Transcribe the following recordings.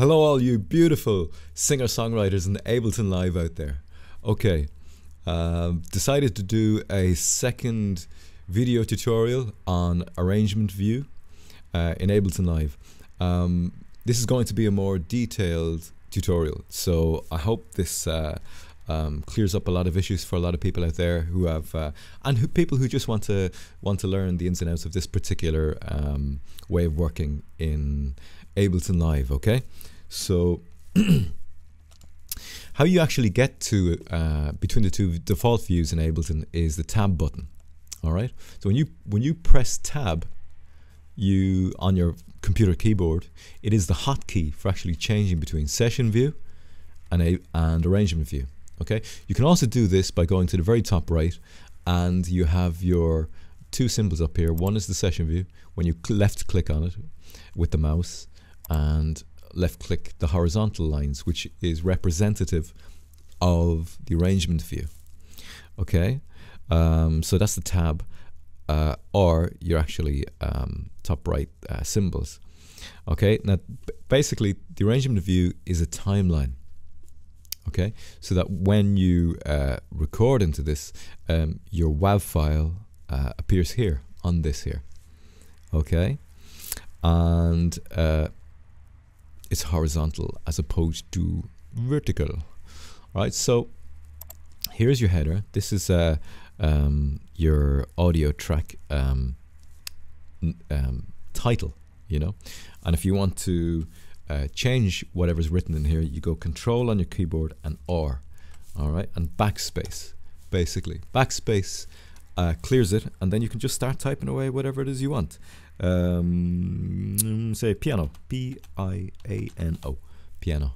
Hello all you beautiful singer-songwriters in Ableton Live out there. Okay, decided to do a second video tutorial on arrangement view in Ableton Live. This is going to be a more detailed tutorial, so I hope this clears up a lot of issues for a lot of people out there who have people who just want to learn the ins and outs of this particular way of working in Ableton Live. Okay, so how you actually get to between the two default views in Ableton is the tab button. All right, so when you press tab, you on your computer keyboard, it is the hotkey for actually changing between session view and arrangement view. Okay, you can also do this by going to the very top right, and you have your two symbols up here. One is the session view. When you left click on it with the mouse and left click the horizontal lines, which is representative of the arrangement view. Okay, so that's the tab or your actually top right symbols. Okay, now basically the arrangement view is a timeline. Okay, so that when you record into this, your WAV file appears here on this here. Okay, and it's horizontal as opposed to vertical. All right, so here's your header. This is your audio track title, you know, and if you want to change whatever's written in here, you go Control on your keyboard and R, all right, and backspace. Basically, backspace clears it, and then you can just start typing away whatever it is you want. Say piano, P-I-A-N-O, piano.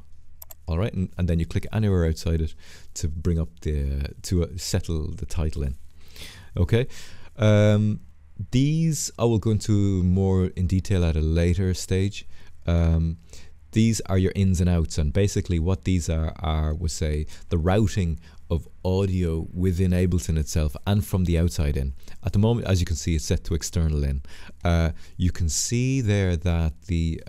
All right, and then you click anywhere outside it to bring up the settle the title in. Okay, these I will go into more in detail at a later stage. These are your ins and outs, and basically what these are would say the routing of audio within Ableton itself and from the outside in. At the moment, as you can see, it's set to external in. You can see there that these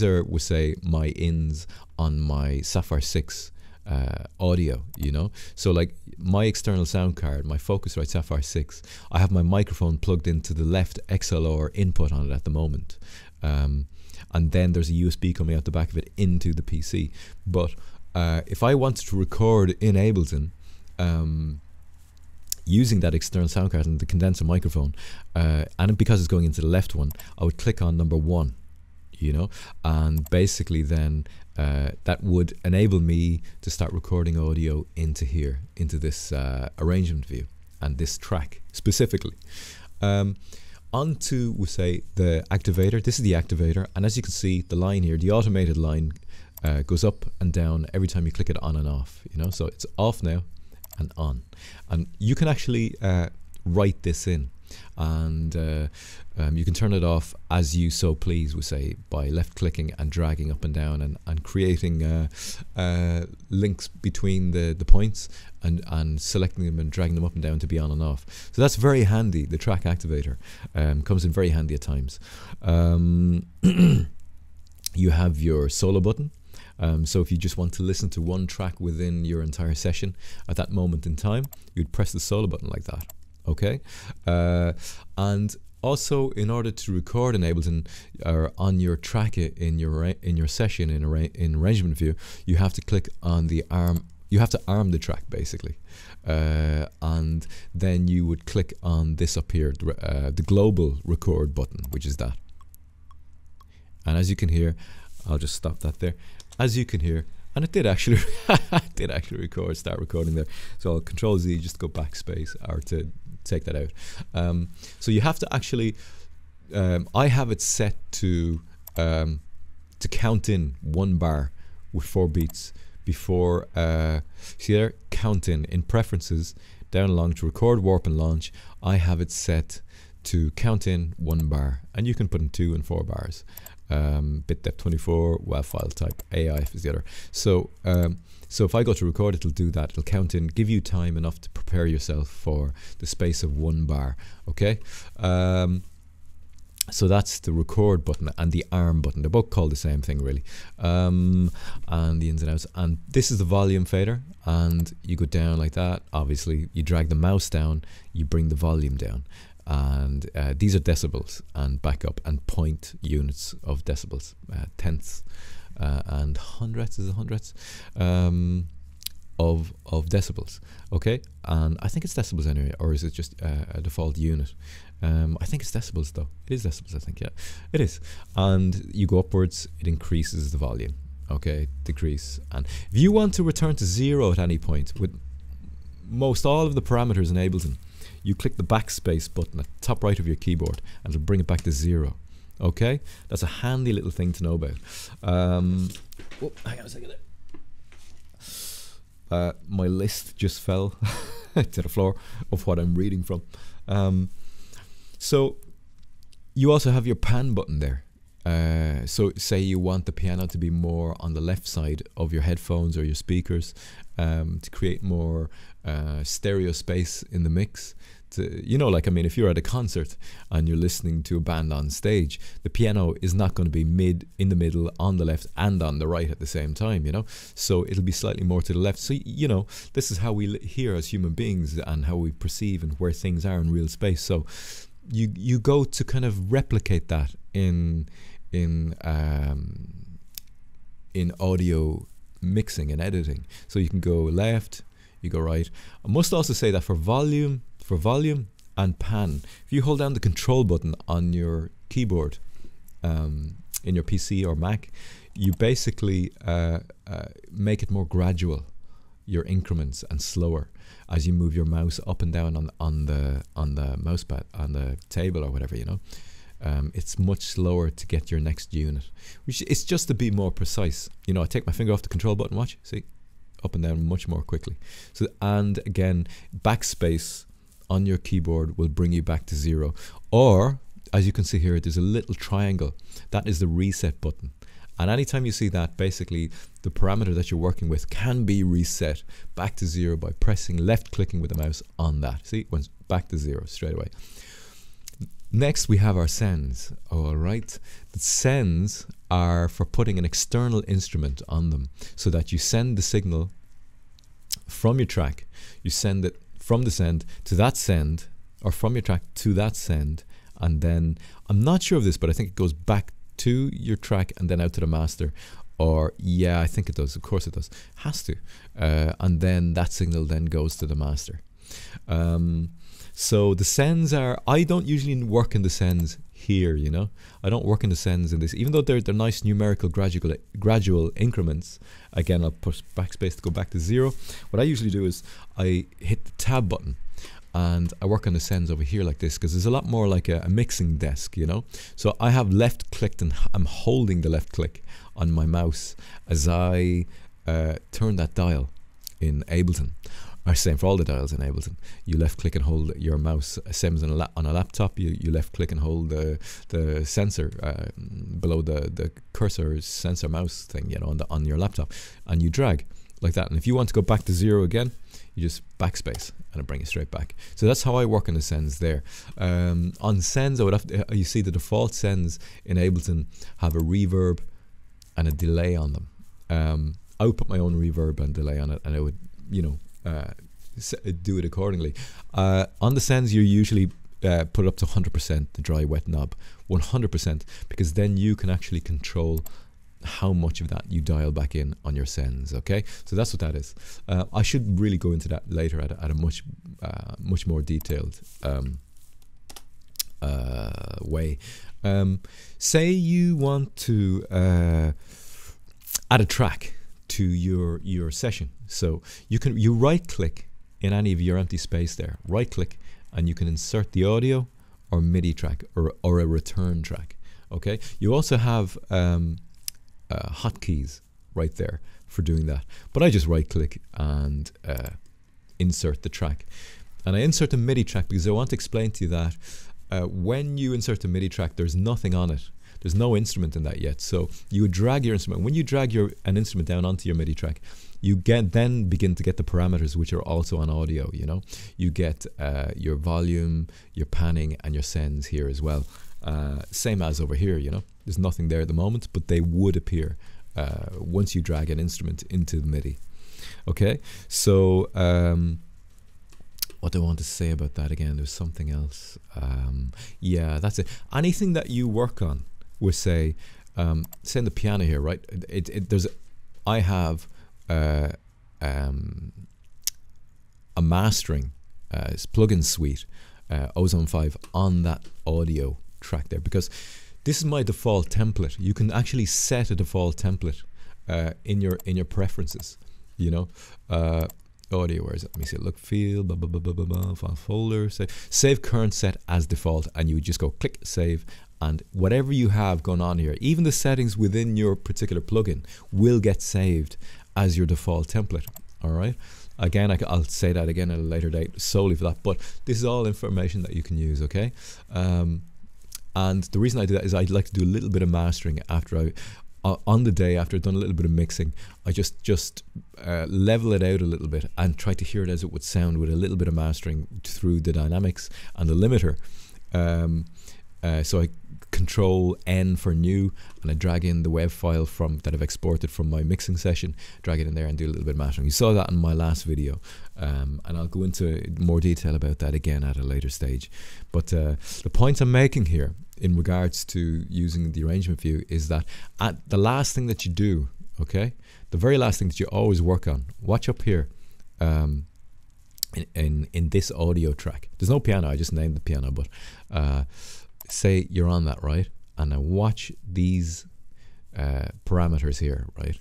are, we say, my ins on my Sapphire 6 audio, you know. So like my external sound card, my Focusrite Sapphire 6, I have my microphone plugged into the left XLR input on it at the moment. And then there's a USB coming out the back of it into the PC. But if I wanted to record in Ableton using that external sound card and the condenser microphone, and because it's going into the left one, I would click on number 1, you know, and basically then that would enable me to start recording audio into here, into this arrangement view and this track specifically. Onto, we say, the activator. This is the activator, and as you can see, the line here, the automated line, goes up and down every time you click it on and off, you know. So it's off now and on, and you can actually write this in, and you can turn it off as you so please, we say, by left clicking and dragging up and down and creating links between the points and selecting them and dragging them up and down to be on and off. So that's very handy. The track activator comes in very handy at times. You have your solo button. So if you just want to listen to one track within your entire session at that moment in time, you'd press the solo button like that. Okay, and also in order to record in Ableton or on your track in your session in arrangement view, you have to click on the arm. You have to arm the track basically, and then you would click on this up here, the global record button, which is that. And as you can hear, I'll just stop that there. As you can hear, and it did actually, start recording there. So I'll Control Z, just go backspace or to take that out. So you have to actually, I have it set to count in 1 bar with 4 beats before, see there, count in preferences, down along to record, warp and launch. I have it set to count in 1 bar, and you can put in 2 and 4 bars. Bit depth 24, WAV file type, AIF is the other. So so if I go to record, it'll do that. It'll count in, give you time enough to prepare yourself for the space of 1 bar. Okay. So that's the record button and the arm button. They're both called the same thing, really. And the ins and outs. And this is the volume fader. And you go down like that. Obviously, you drag the mouse down, you bring the volume down. And these are decibels and back up and point units of decibels, tenths and hundredths, is it hundredths? Of decibels, okay? And I think it's decibels anyway, or is it just a default unit? I think it's decibels though. It is decibels, I think, yeah. It is. And you go upwards, it increases the volume, okay? Decrease. And if you want to return to 0 at any point with most all of the parameters in Ableton, you click the backspace button at the top right of your keyboard and it'll bring it back to 0, okay? That's a handy little thing to know about. Hang on a second there. My list just fell to the floor of what I'm reading from. So you also have your pan button there. So say you want the piano to be more on the left side of your headphones or your speakers, to create more stereo space in the mix. You know, like, I mean, if you're at a concert and you're listening to a band on stage, the piano is not going to be in the middle, on the left and on the right at the same time, you know, so it'll be slightly more to the left. So, you know, this is how we hear as human beings and how we perceive and where things are in real space. So you go to kind of replicate that in audio mixing and editing. So you can go left, you go right. I must also say that for volume and pan, if you hold down the control button on your keyboard in your PC or Mac, you basically make it more gradual, your increments, and slower as you move your mouse up and down on the mouse pad, on the table or whatever, you know. It's much slower to get your next unit, which it's just to be more precise. You know, I take my finger off the control button, watch, see, up and down much more quickly. So, and again, backspace on your keyboard will bring you back to 0. Or, as you can see here, there's a little triangle. That is the reset button. And anytime you see that, basically the parameter that you're working with can be reset back to 0 by pressing left clicking with the mouse on that. See, it went back to 0 straight away. Next we have our sends. All right, the sends are for putting an external instrument on them, so that you send the signal from your track, you send it from the send to that send, or from your track to that send, and then I'm not sure of this, but I think it goes back to your track and then out to the master. Or yeah, I think it does, of course it does, has to, and then that signal then goes to the master. So the sends are, I don't usually work in the sends here, you know. I don't work in the sends in this, even though they're nice numerical gradual increments. Again, I'll push backspace to go back to 0. What I usually do is I hit the tab button and I work on the sends over here like this, because there's a lot more like a mixing desk, you know. So I have left clicked and I'm holding the left click on my mouse as I turn that dial in Ableton. Same for all the dials in Ableton. You left click and hold your mouse. Same as on a laptop, you left click and hold the sensor below the cursor sensor mouse thing, you know, on your laptop, and you drag like that. And if you want to go back to 0 again, you just backspace and it'll bring you straight back. So that's how I work on the sends there. On sends, I would have to, you see the default sends in Ableton have a reverb and a delay on them. I would put my own reverb and delay on it, and I would, you know, do it accordingly. On the sends, you usually put it up to 100%, the dry wet knob, 100%, because then you can actually control how much of that you dial back in on your sends. Okay, so that's what that is. I should really go into that later at a much more detailed way. Say you want to add a track to your session, so you right click in any of your empty space there, right click, and you can insert the audio or MIDI track or a return track. Okay, you also have hotkeys right there for doing that, but I just right click and insert the track, and I insert a MIDI track because I want to explain to you that when you insert a MIDI track, there's nothing on it. There's no instrument in that yet. So you would drag your instrument. When you drag an instrument down onto your MIDI track, you then begin to get the parameters, which are also on audio, you know. You get your volume, your panning, and your sends here as well. Same as over here, you know, there's nothing there at the moment, but they would appear once you drag an instrument into the MIDI. Okay, so what do I want to say about that again? There's something else. Yeah, that's it. Anything that you work on with, say in the piano here, right? I have a mastering plugin suite, Ozone 5, on that audio track there, because this is my default template. You can actually set a default template in your preferences, you know. Audio, where is it? Let me see. Look, feel, blah, blah, blah, blah, blah, blah, file folder, save current set as default, and you would just go click save, and whatever you have going on here, even the settings within your particular plugin, will get saved as your default template. All right. Again, I'll say that again at a later date solely for that, but this is all information that you can use. Okay. And the reason I do that is I'd like to do a little bit of mastering after on the day after I've done a little bit of mixing. I just level it out a little bit and try to hear it as it would sound with a little bit of mastering through the dynamics and the limiter. So I control N for new, and I drag in the WAV file that I've exported from my mixing session, drag it in there and do a little bit of mastering. You saw that in my last video, and I'll go into more detail about that again at a later stage. But the point I'm making here in regards to using the arrangement view is that at the last thing that you do, okay, the very last thing that you always work on, watch up here, in this audio track. There's no piano, I just named the piano, but say you're on that, right? And now watch these parameters here, right?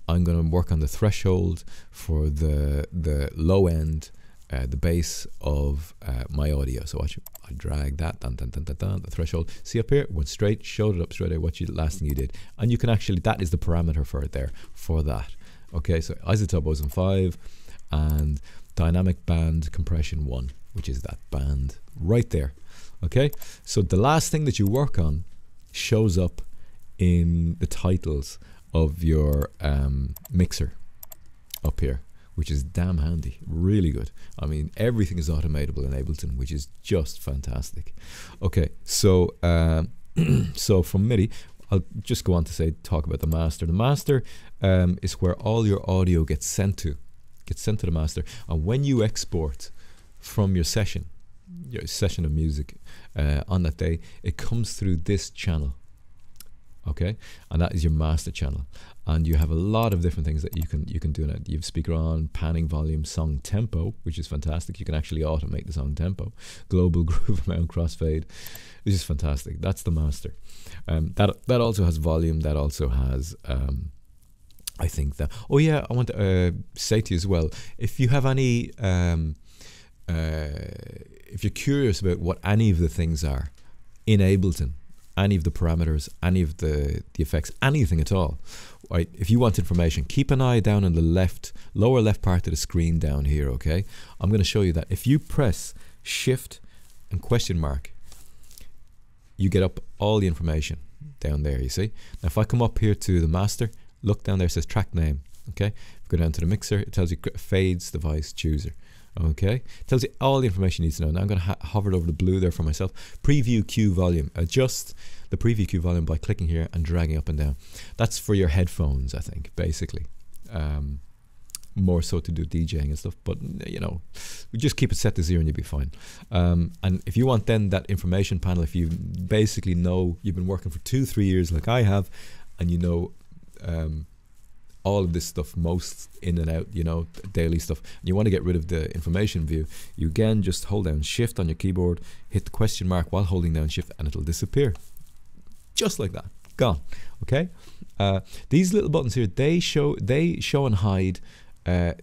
I'm going to work on the threshold for the low end, the bass of my audio. So watch, I drag that down, the threshold. See up here, went straight, showed it up straight away, what last thing you did. And you can actually, that is the parameter for it there, for that. Okay, so isotope Ozone 5 and dynamic band compression 1, which is that band right there. Okay, so the last thing that you work on shows up in the titles of your mixer up here, which is damn handy, really good. I mean, everything is automatable in Ableton, which is just fantastic. Okay, so so from MIDI, I'll just go on to talk about the master. The master is where all your audio gets sent to the master, and when you export from your session of music on that day, it comes through this channel, okay, and that is your master channel. And you have a lot of different things that you can do in it. You have speaker on, panning, volume, song tempo, which is fantastic. You can actually automate the song tempo, global groove amount, crossfade, which is fantastic. That's the master. That also has volume. That also has I think that. Oh yeah, I want to say to you as well, if you have any if you're curious about what any of the things are in Ableton, any of the parameters, any of the effects, anything at all, right? If you want information, keep an eye down in the lower left part of the screen down here, okay? I'm going to show you that. If you press Shift and question mark, you get up all the information down there, you see? Now if I come up here to the master, look down there, it says track name, okay? Go down to the mixer, it tells you fades, device, chooser. Okay, tells you all the information you need to know. Now I'm going to hover it over the blue there for myself. Preview Q volume. Adjust the preview Q volume by clicking here and dragging up and down. That's for your headphones, I think, basically. More so to do DJing and stuff, but you know, we just keep it set to 0 and you'll be fine. And if you want then that information panel, if you basically know you've been working for 2-3 years like I have, and you know all of this stuff, most in and out, you know, daily stuff, and you want to get rid of the information view, you again just hold down Shift on your keyboard, hit the question mark while holding down Shift, and it'll disappear. Just like that, gone. Okay, these little buttons here, they show and hide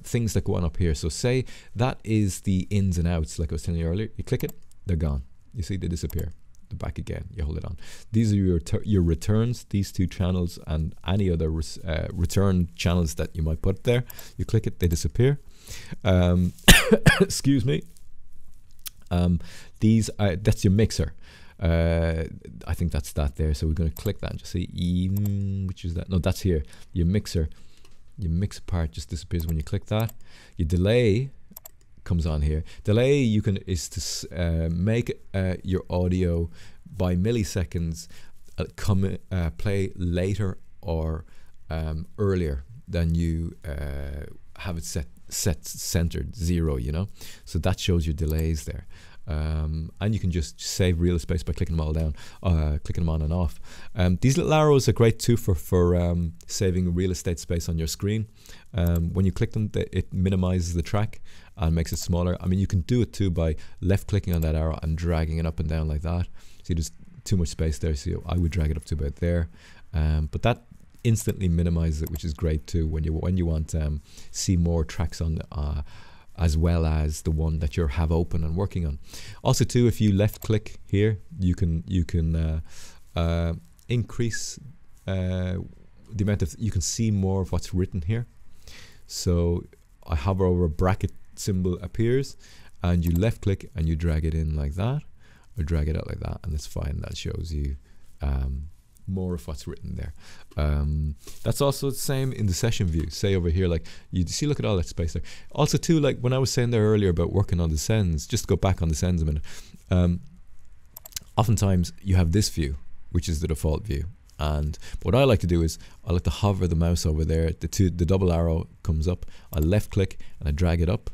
things that go on up here. So say that is the ins and outs, like I was telling you earlier. You click it, they're gone. You see, they disappear. Back again, you hold it on. These are your returns, these two channels, and any other return channels that you might put there. You click it, they disappear. Excuse me. That's your mixer. I think that's that there. So we're going to click that and just see, which is that? No, that's here. Your mixer. Your mix part just disappears when you click that. Your delay comes on here. Delay is to make your audio by milliseconds play later or earlier than you have it set centered 0, you know. So that shows your delays there. And you can just save real space by clicking them all down, clicking them on and off. These little arrows are great too for saving real estate space on your screen. When you click them, it minimizes the track and makes it smaller. I mean, you can do it too by left clicking on that arrow and dragging it up and down like that. See, there's too much space there, so I would drag it up to about there. But that instantly minimizes it, which is great too when you want see more tracks on as well as the one that you have open and working on. Also too, if you left click here, you can increase the amount of, you can see more of what's written here. So I hover over a bracket symbol appears, and you left click and you drag it in like that, or drag it out like that, and it's fine. That shows you more of what's written there. That's also the same in the session view. Say over here, like you see, look at all that space there. Also too, like when I was saying there earlier about working on the sends, just to go back on the sends a minute, oftentimes you have this view, which is the default view, and what I like to do is I like to hover the mouse over there, the double arrow comes up, I left click and I drag it up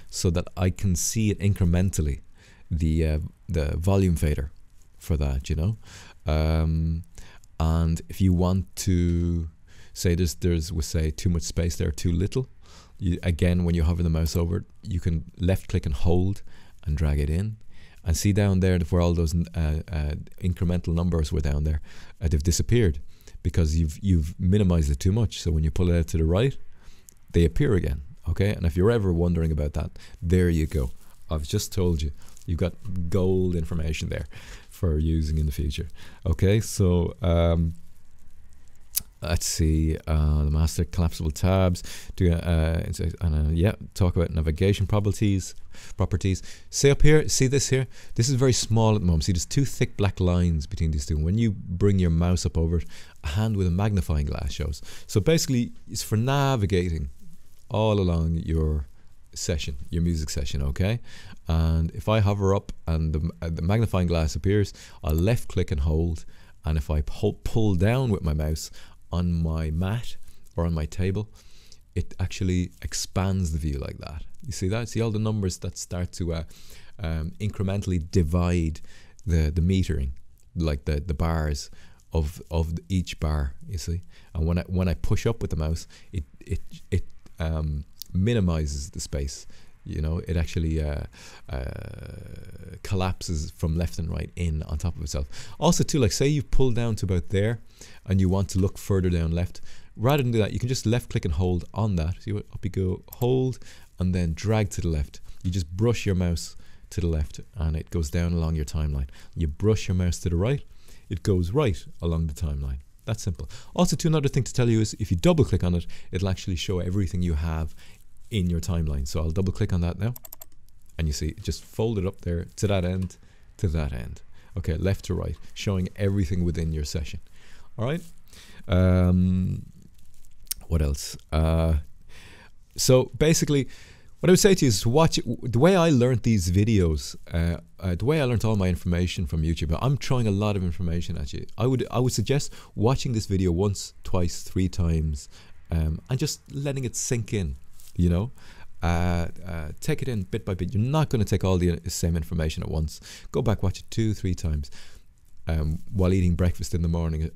so that I can see it incrementally, the volume fader for that, you know. And if you want to say there's we'll say too much space there, too little, again, when you hover the mouse over it, you can left click and hold and drag it in, and see down there where all those incremental numbers were down there, they've disappeared because you've minimized it too much. So when you pull it out to the right, they appear again. Okay, and if you're ever wondering about that, there you go. I've just told you, you've got gold information there for using in the future. Okay, so let's see, the master collapsible tabs. Talk about navigation properties. Say up here, see this here? This is very small at the moment. See, there's two thick black lines between these two. When you bring your mouse up over it, a hand with a magnifying glass shows. So basically, it's for navigating all along your session, your music session, okay? And if I hover up and the magnifying glass appears, I'll left click and hold, and if I pull down with my mouse on my mat or on my table, it actually expands the view like that. You see that? See all the numbers that start to incrementally divide the metering, like the bars of each bar, you see? And when I push up with the mouse, it minimizes the space. You know, it actually collapses from left and right in on top of itself. Also too, like say you've pulled down to about there and you want to look further down left, rather than do that, you can just left click and hold on that. See what, up you go, hold, and then drag to the left. You just brush your mouse to the left and it goes down along your timeline. You brush your mouse to the right, it goes right along the timeline. That's simple. Also too, another thing to tell you is if you double click on it, it'll actually show everything you have in your timeline. So I'll double click on that now, and you see it just folded up there to that end, to that end. Okay, left to right, showing everything within your session. All right. What else? So basically, what I would say to you is watch it. The way I learned these videos, the way I learned all my information from YouTube. I'm throwing a lot of information at you. I would suggest watching this video once, twice, 3 times, and just letting it sink in. You know, take it in bit by bit. You're not going to take all the same information at once. Go back, watch it 2, 3 times while eating breakfast in the morning,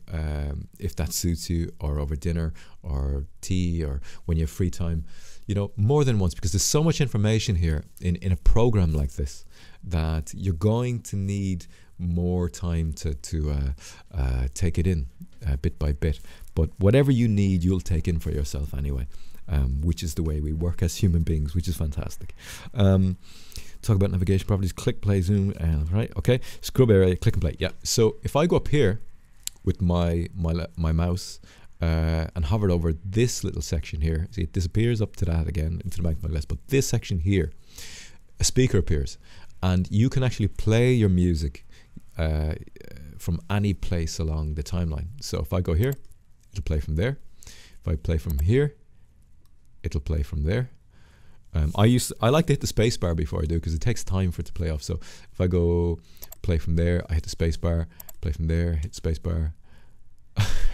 if that suits you, or over dinner or tea, or when you have free time. You know, more than once, because there's so much information here in a program like this that you're going to need more time to take it in bit by bit. But whatever you need, you'll take in for yourself anyway. Which is the way we work as human beings, which is fantastic. Talk about navigation properties, click, play, zoom, right? Okay, scrub area, click and play. Yeah. So if I go up here with my mouse and hover over this little section here, see it disappears up to that again into the magnifying glass. But this section here, a speaker appears, and you can actually play your music from any place along the timeline. So if I go here, it'll play from there. If I play from here, it'll play from there. I like to hit the space bar before I do, because it takes time for it to play off. So if I go play from there, I hit the space bar, play from there, hit space bar.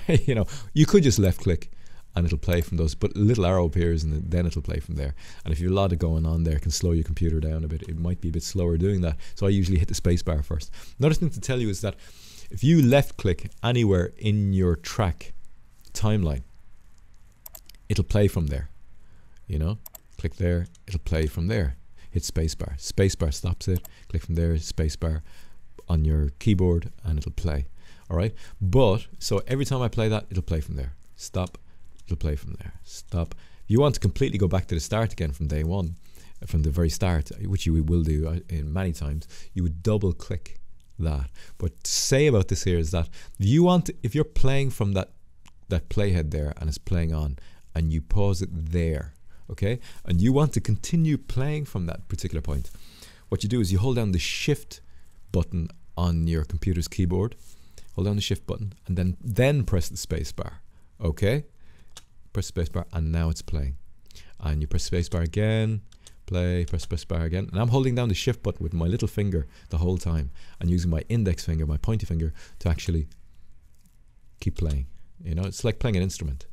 You know, you could just left click and it'll play from those, but a little arrow appears and then it'll play from there. And if you've a lot of going on there, it can slow your computer down a bit. It might be a bit slower doing that. So I usually hit the space bar first. Another thing to tell you is that if you left click anywhere in your track timeline, it'll play from there. You know, click there, it'll play from there. Hit spacebar. Spacebar stops it. Click from there, spacebar on your keyboard, and it'll play. All right. But so every time I play that, it'll play from there. Stop. It'll play from there. Stop. If you want to completely go back to the start again from day one, from the very start, which you will do in many times, you would double click that. But to say about this here is that if you're playing from that playhead there and it's playing on, and you pause it there, okay, and you want to continue playing from that particular point, what you do is you hold down the shift button on your computer's keyboard, hold down the shift button, and then press the space bar. Okay, press space bar, and now it's playing. And you press space bar again, play, press space bar again, and I'm holding down the shift button with my little finger the whole time, and using my index finger, my pointy finger, to actually keep playing. You know, it's like playing an instrument.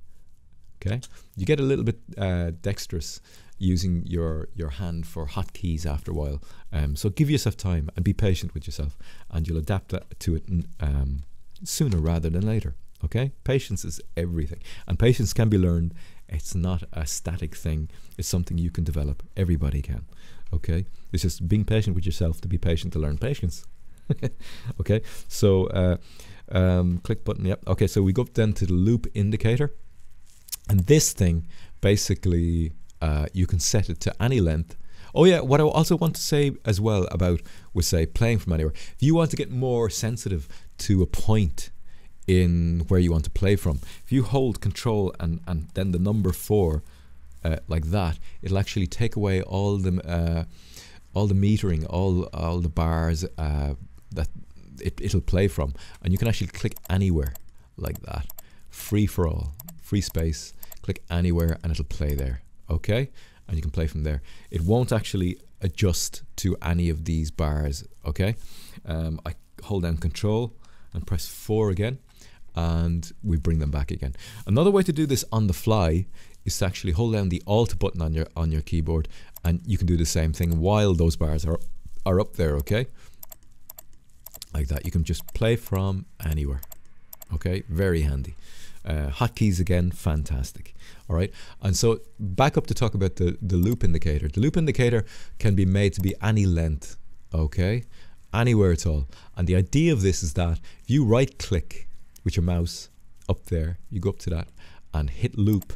Okay, you get a little bit dexterous using your hand for hotkeys after a while. So give yourself time and be patient with yourself, and you'll adapt to it sooner rather than later. Okay, patience is everything, and patience can be learned. It's not a static thing. It's something you can develop. Everybody can. Okay, it's just being patient with yourself to be patient to learn patience. Okay, so click button. Yep. Okay, so we go up then to the loop indicator, and this thing basically you can set it to any length. Oh yeah, what I also want to say as well about, say, playing from anywhere. If you want to get more sensitive to a point in where you want to play from, if you hold control and then the number 4 like that, it'll actually take away all the metering, all the bars that it'll play from, and you can actually click anywhere like that, free for all, free space, click anywhere and it'll play there. Okay, and you can play from there. It won't actually adjust to any of these bars. Okay, I hold down control and press 4 again, and we bring them back again. Another way to do this on the fly is to actually hold down the Alt button on your keyboard, and you can do the same thing while those bars are up there. Okay, like that. You can just play from anywhere. Okay, very handy. Hotkeys again, fantastic. All right, and so back up to talk about the loop indicator. The loop indicator can be made to be any length. Okay, anywhere at all. And the idea of this is that if you right click with your mouse up there, you go up to that and hit loop,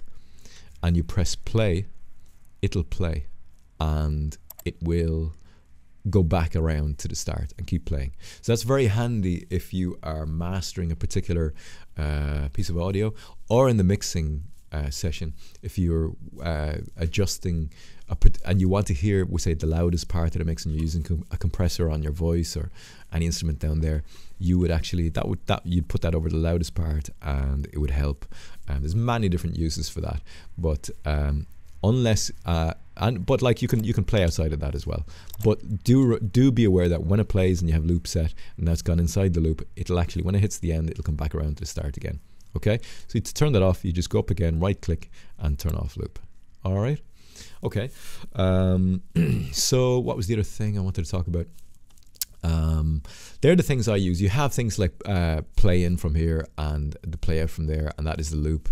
and you press play, it'll play, and it will go back around to the start and keep playing. So that's very handy if you are mastering a particular piece of audio, or in the mixing session, if you're adjusting and you want to hear, we say, the loudest part of the mix, and you're using a compressor on your voice or any instrument down there, you would actually you'd put that over the loudest part, and it would help. There's many different uses for that, but unless but like you can play outside of that as well. But do be aware that when it plays and you have loop set and that's gone inside the loop, it'll actually, when it hits the end, it'll come back around to the start again. Okay, so to turn that off, you just go up again, right click, and turn off loop. All right. Okay. So what was the other thing I wanted to talk about? They're the things I use. You have things like play in from here and the play out from there, and that is the loop.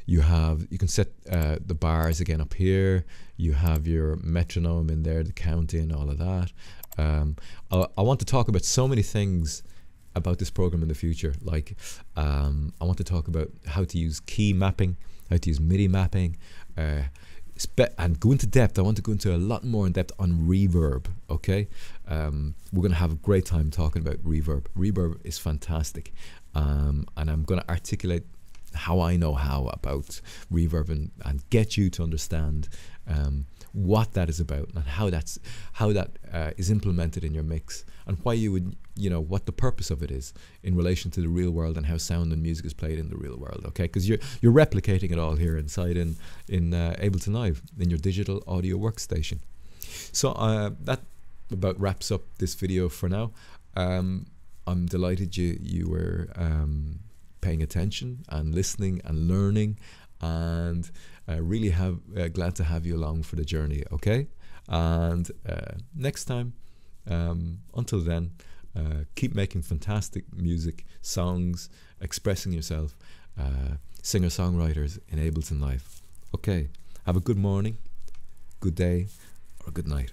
You can set the bars again up here. You have your metronome in there, the count in, all of that. I want to talk about so many things about this program in the future. Like I want to talk about how to use key mapping, how to use MIDI mapping, and go into depth. I want to go into a lot more in depth on reverb. Okay, we're going to have a great time talking about reverb. Reverb is fantastic, and I'm going to articulate how I know how about reverb and get you to understand what that is about and how that is implemented in your mix, and why you would, what the purpose of it is in relation to the real world and how sound and music is played in the real world. Okay, because you're replicating it all here inside in Ableton Live in your digital audio workstation. So that about wraps up this video for now. I'm delighted you were paying attention and listening and learning, and really glad to have you along for the journey. Okay, and next time, until then, keep making fantastic music, songs, expressing yourself, singer-songwriters in Ableton Live. Okay, have a good morning, good day, or good night.